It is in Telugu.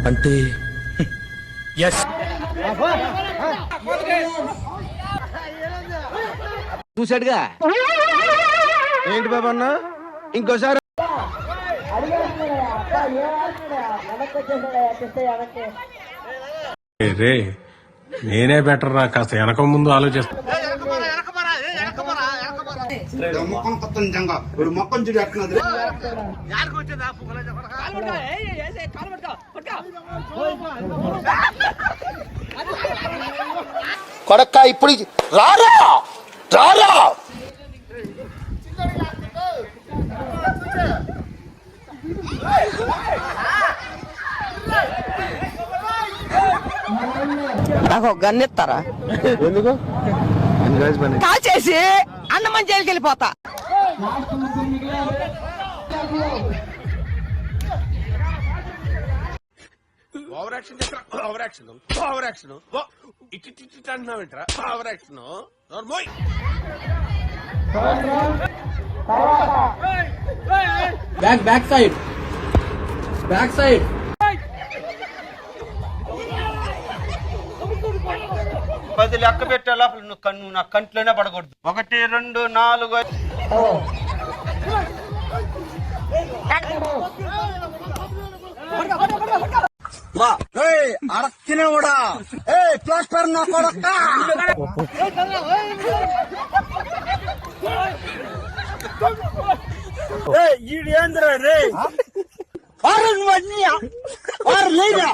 అంటే ఎస్ చూసాడుగా ఏంటి బాబు అన్న ఇంకోసారి రే నేనే బెటర్ రా, కాస్త వెనక ముందు ఆలోచిస్తా. మొక్కం చూడు ఎట్టినది కొడక్క ఇప్పుడు రారా రారా నాకు ఒక గన్ను ఇస్తారా? ఎందుకు కాల్ చేసి అన్నమని జైలుకి వెళ్ళిపోతా. ఓవర్ యాక్షన్ చేస్తా, ఓవర్ యాక్షన్ ఓవర్ యాక్షన్ ఇట్టి అంటున్నావేంట్రా? Over action back side back side. పది లెక్క పెట్టే లోపల నువ్వు నా కంట్లోనే పడకూడదు. 1 2 4 అరక్కిన కూడా ప్లాస్టర్ నా కొడక ఈడేంద్ర రే లేదా